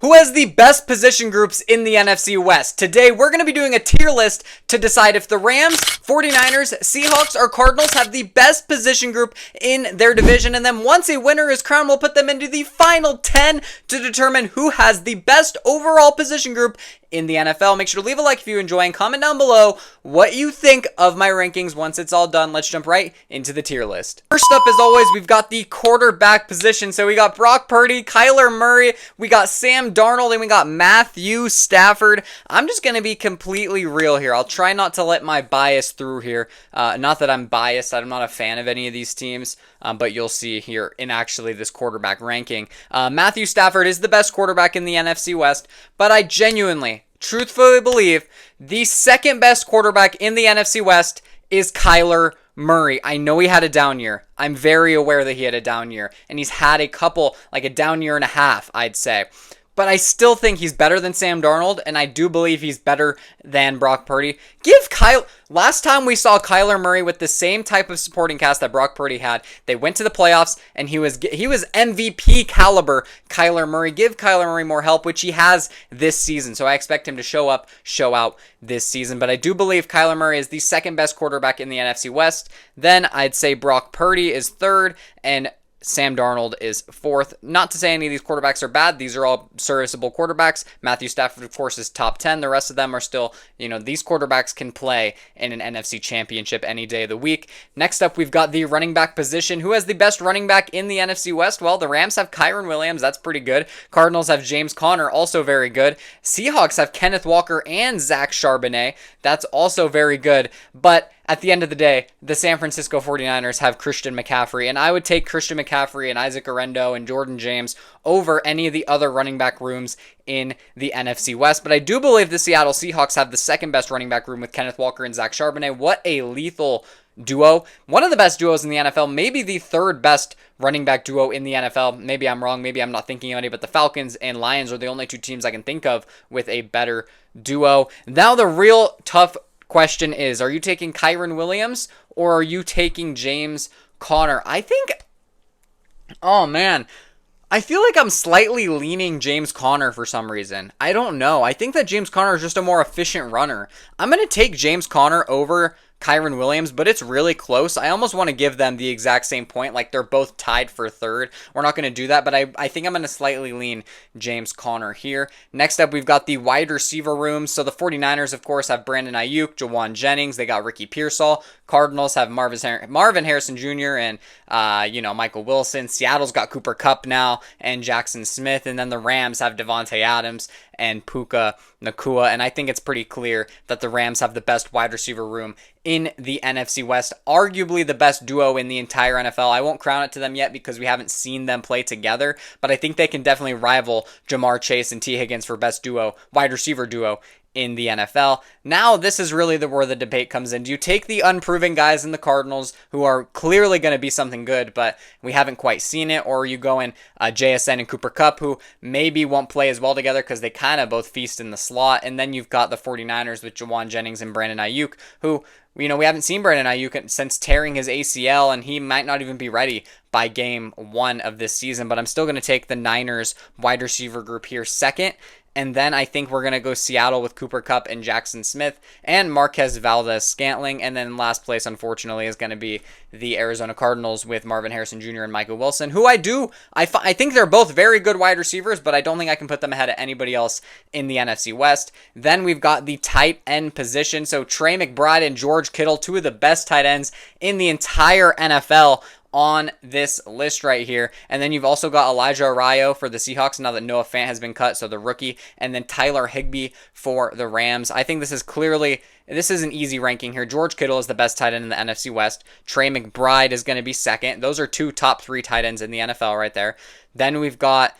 who has the best position groups in the NFC West. Today, we're going to be doing a tier list to decide if the Rams, 49ers, Seahawks, or Cardinals have the best position group in their division. And then once a winner is crowned, we'll put them into the final 10 to determine who has the best overall position group in the NFL. Make sure to leave a like if you enjoy and comment down below what you think of my rankings once it's all done. Let's jump right into the tier list. First up, as always, we've got the quarterback position. So we got Brock Purdy, Kyler Murray, we got Sam Darnold, and we got Matthew Stafford. I'm just going to be completely real here. I'll try not to let my bias through here. Not that I'm biased. I'm not a fan of any of these teams, but you'll see here in actually this quarterback ranking. Matthew Stafford is the best quarterback in the NFC West, but I genuinely, truthfully believe the second best quarterback in the NFC West is Kyler Murray. I know he had a down year. I'm very aware that he had a down year, and he's had a couple, like a down year and a half, I'd say. But I still think he's better than Sam Darnold, and I do believe he's better than Brock Purdy. Last time we saw Kyler Murray with the same type of supporting cast that Brock Purdy had, they went to the playoffs, and he was MVP caliber Kyler Murray. Give Kyler Murray more help, which he has this season. So I expect him to show up, show out this season. But I do believe Kyler Murray is the second best quarterback in the NFC West. Then I'd say Brock Purdy is third, and Sam Darnold is fourth. Not to say any of these quarterbacks are bad. These are all serviceable quarterbacks. Matthew Stafford, of course, is top 10. The rest of them are still, these quarterbacks can play in an NFC championship any day of the week. Next up, we've got the running back position. Who has the best running back in the NFC West? Well, the Rams have Kyren Williams. That's pretty good. Cardinals have James Conner, also very good. Seahawks have Kenneth Walker and Zach Charbonnet. That's also very good. But at the end of the day, the San Francisco 49ers have Christian McCaffrey, and I would take Christian McCaffrey and Isaac Orendo and Jordan James over any of the other running back rooms in the NFC West. But I do believe the Seattle Seahawks have the second best running back room with Kenneth Walker and Zach Charbonnet. What a lethal duo. One of the best duos in the NFL, maybe the third best running back duo in the NFL. Maybe I'm wrong. Maybe I'm not thinking of any, but the Falcons and Lions are the only two teams I can think of with a better duo. Now the real tough question is, are you taking Kyren Williams or are you taking James Conner? I feel like I'm slightly leaning James Conner for some reason. I don't know. I think that James Conner is just a more efficient runner. I'm going to take James Conner over Kyren Williams, but it's really close. I almost want to give them the exact same point, like they're both tied for third. We're not going to do that, but I think I'm going to slightly lean James Conner here. Next up, we've got the wide receiver rooms. So the 49ers, of course, have Brandon Ayuk, Jawan Jennings. They got Ricky Pearsall. Cardinals have Marvin Harrison Jr. and Michael Wilson. Seattle's got Cooper Kupp now and Jackson Smith, and then the Rams have Devontae Adams and Puka Nacua, and I think it's pretty clear that the Rams have the best wide receiver room in the NFC West, arguably the best duo in the entire NFL. I won't crown it to them yet because we haven't seen them play together, but I think they can definitely rival Jamar Chase and T. Higgins for best duo, wide receiver duo in the NFL. Now, this is really where the debate comes in. Do you take the unproven guys in the Cardinals who are clearly going to be something good, but we haven't quite seen it, or are you going JSN and Cooper Kupp, who maybe won't play as well together because they kind of both feast in the slot? And then you've got the 49ers with Jawan Jennings and Brandon Ayuk, who, we haven't seen Brandon Ayuk since tearing his ACL, and he might not even be ready by game 1 of this season. But I'm still going to take the Niners wide receiver group here second. And then I think we're going to go Seattle with Cooper Kupp and Jackson Smith and Marquez Valdez-Scantling. And then last place, unfortunately, is going to be the Arizona Cardinals with Marvin Harrison Jr. and Michael Wilson, who I think they're both very good wide receivers, but I don't think I can put them ahead of anybody else in the NFC West. Then we've got the tight end position. So Trey McBride and George Kittle, two of the best tight ends in the entire NFL, on this list right here. And then you've also got Elijah Arroyo for the Seahawks now that Noah Fant has been cut, so the rookie, and then Tyler Higbee for the Rams. I think this is an easy ranking here. George Kittle is the best tight end in the NFC West. Trey McBride is going to be second. Those are two top 3 tight ends in the NFL right there. Then we've got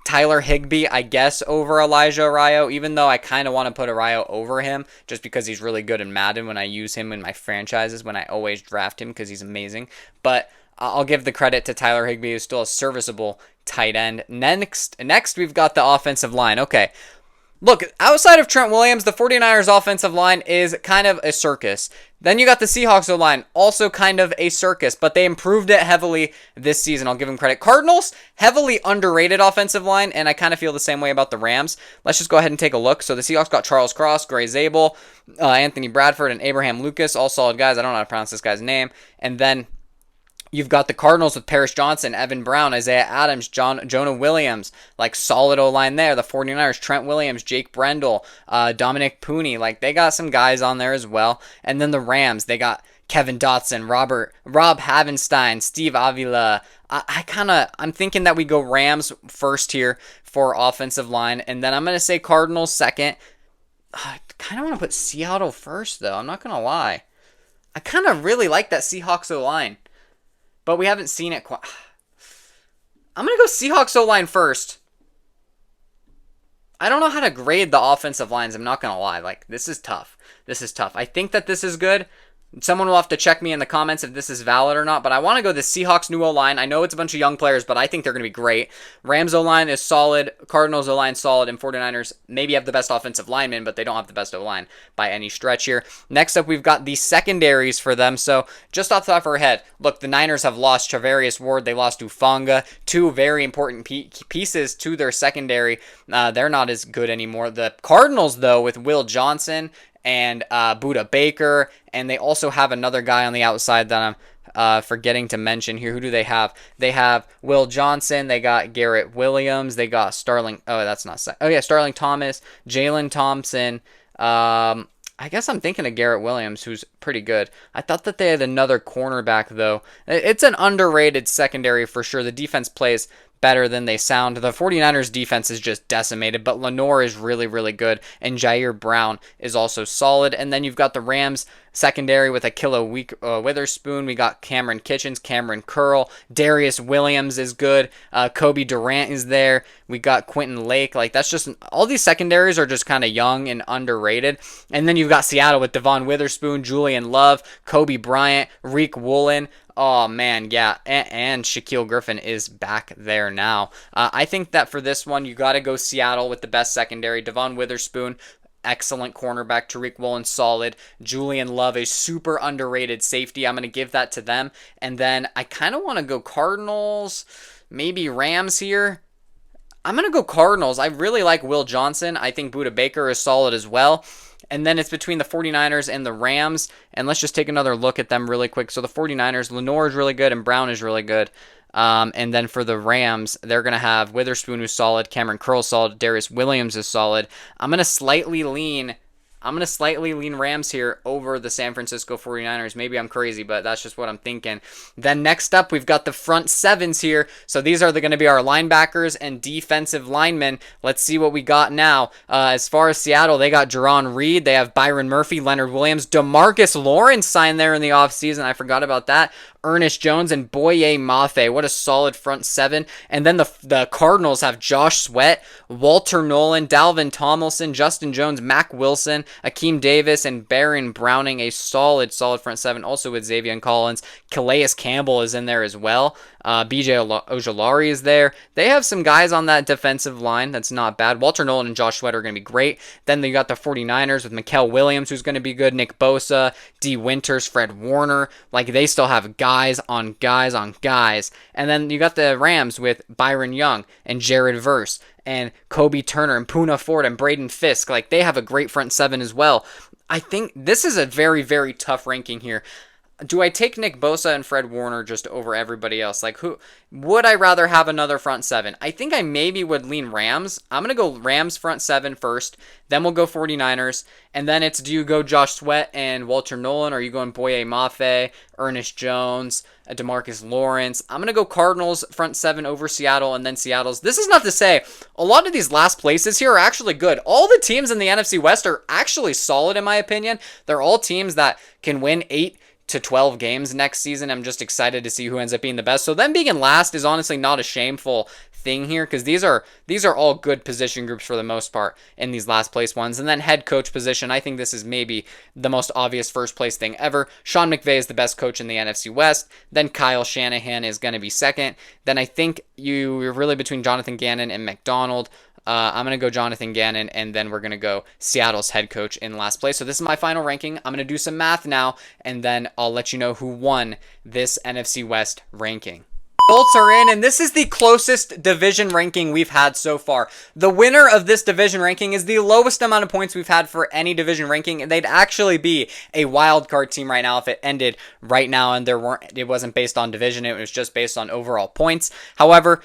Tyler Higbee, I guess, over Elijah Arroyo, even though I kind of want to put Arroyo over him just because he's really good in Madden when I use him in my franchises, when I always draft him because he's amazing. But I'll give the credit to Tyler Higbee, who's still a serviceable tight end. Next we've got the offensive line. Okay, Look, outside of Trent Williams, the 49ers offensive line is kind of a circus. Then you got the Seahawks O-line, also kind of a circus, but they improved it heavily this season. I'll give them credit. Cardinals, heavily underrated offensive line, and I kind of feel the same way about the Rams. Let's just go ahead and take a look. So the Seahawks got Charles Cross, Gray Zabel, Anthony Bradford, and Abraham Lucas, all solid guys. I don't know how to pronounce this guy's name. And then you've got the Cardinals with Paris Johnson, Evan Brown, Isaiah Adams, Jonah Williams, like solid O-line there. The 49ers, Trent Williams, Jake Brendel, Dominic Pooney, like they got some guys on there as well. And then the Rams, they got Kevin Dotson, Rob Havenstein, Steve Avila. I'm thinking that we go Rams first here for offensive line, and then I'm going to say Cardinals second. I kind of want to put Seattle first, though. I'm not going to lie. I kind of really like that Seahawks O-line. But we haven't seen it quite. I'm going to go Seahawks O-line first. I don't know how to grade the offensive lines. I'm not going to lie. Like, this is tough. This is tough. I think that this is good. Someone will have to check me in the comments if this is valid or not, but I want to go the Seahawks new O-line. I know it's a bunch of young players, but I think they're going to be great. Rams O-line is solid, Cardinals O-line solid, and 49ers maybe have the best offensive linemen, but they don't have the best O-line by any stretch here. Next up, we've got the secondaries for them. So just off the top of our head, look, the Niners have lost Charvarius Ward. They lost Ufanga, two very important pieces to their secondary. They're not as good anymore. The Cardinals, though, with Will Johnson and Budda Baker, and they also have another guy on the outside that I'm forgetting to mention here. Who do they have? They have Will Johnson, they got Garrett Williams, they got Starling Thomas, Jalen Thompson. I guess I'm thinking of Garrett Williams, who's pretty good. I thought that they had another cornerback, though. It's an underrated secondary for sure. The defense plays better than they sound. The 49ers defense is just decimated, but Lenore is really, really good, and Jair Brown is also solid. And then you've got the Rams secondary with Akilla Witherspoon. We got Cameron Kitchens, Cameron Curl, Darius Williams is good. Kobe Durant is there. We got Quentin Lake. Like, that's just, all these secondaries are just kind of young and underrated. And then you've got Seattle with Devon Witherspoon, Julian Love, Kobe Bryant, Reek Woolen. Oh, man, yeah, and Shaquille Griffin is back there now. I think that for this one, you got to go Seattle with the best secondary. Devon Witherspoon, excellent cornerback. Tariq Woolen, solid. Julian Love, a super underrated safety. I'm going to give that to them. And then I kind of want to go Cardinals, maybe Rams here. I'm going to go Cardinals. I really like Will Johnson. I think Budda Baker is solid as well. And then it's between the 49ers and the Rams. And let's just take another look at them really quick. So the 49ers, Lenore is really good and Brown is really good. And then for the Rams, they're going to have Witherspoon, who's solid, Cameron Curl solid, Darius Williams is solid. I'm going to slightly lean Rams here over the San Francisco 49ers. Maybe I'm crazy, but that's just what I'm thinking. Then next up, we've got the front sevens here. So these are going to be our linebackers and defensive linemen. Let's see what we got now. As far as Seattle, they got Jerron Reed. They have Byron Murphy, Leonard Williams, DeMarcus Lawrence signed there in the offseason. I forgot about that. Ernest Jones and Boye Mafe. What a solid front seven. And then the Cardinals have Josh Sweat, Walter Nolan, Dalvin Tomlinson, Justin Jones, Mac Wilson, Akeem Davis, and Baron Browning. A solid front seven. Also with Xavier Collins. Calais Campbell is in there as well. BJ Ojolari is there. They have some guys on that defensive line that's not bad. Walter Nolan and Josh Sweat are going to be great. Then you got the 49ers with Mikael Williams, who's going to be good. Nick Bosa, D. Winters, Fred Warner. Like, they still have guys on guys on guys. And then you got the Rams with Byron Young and Jared Verse and Kobe Turner and Poona Ford and Braden Fisk. Like, they have a great front seven as well. I think this is a very, very tough ranking here. Do I take Nick Bosa and Fred Warner just over everybody else? Like, who would I rather have another front seven? I think I maybe would lean Rams. I'm going to go Rams front seven first. Then we'll go 49ers. And then it's, do you go Josh Sweat and Walter Nolan? Or are you going Boye Mafe, Ernest Jones, DeMarcus Lawrence? I'm going to go Cardinals front seven over Seattle, and then Seattle's. This is not to say a lot of these last places here are actually good. All the teams in the NFC West are actually solid, in my opinion. They're all teams that can win 8 to 12 games next season. I'm just excited to see who ends up being the best. So them being in last is honestly not a shameful thing here, because these are all good position groups for the most part in these last place ones. And then head coach position, I think this is maybe the most obvious first place thing ever. Sean McVay is the best coach in the NFC West. Then Kyle Shanahan is going to be second. Then I think you're really between Jonathan Gannon and McDonald. I'm going to go Jonathan Gannon, and then we're going to go Seattle's head coach in last place. So this is my final ranking. I'm going to do some math now, and then I'll let you know who won this NFC West ranking. Colts are in, and this is the closest division ranking we've had so far. The winner of this division ranking is the lowest amount of points we've had for any division ranking, and they'd actually be a wild card team right now if it ended right now, and it wasn't based on division, it was just based on overall points. However,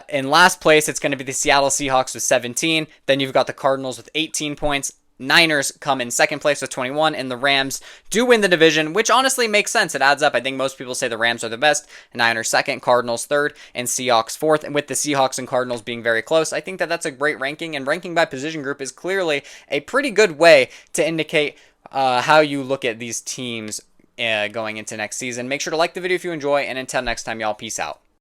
in last place, it's going to be the Seattle Seahawks with 17. Then you've got the Cardinals with 18 points. Niners come in second place with 21, and the Rams do win the division, which honestly makes sense. It adds up. I think most people say the Rams are the best, Niners second, Cardinals third, and Seahawks fourth. And with the Seahawks and Cardinals being very close, I think that that's a great ranking, and ranking by position group is clearly a pretty good way to indicate how you look at these teams going into next season. Make sure to like the video if you enjoy, and until next time, y'all, peace out.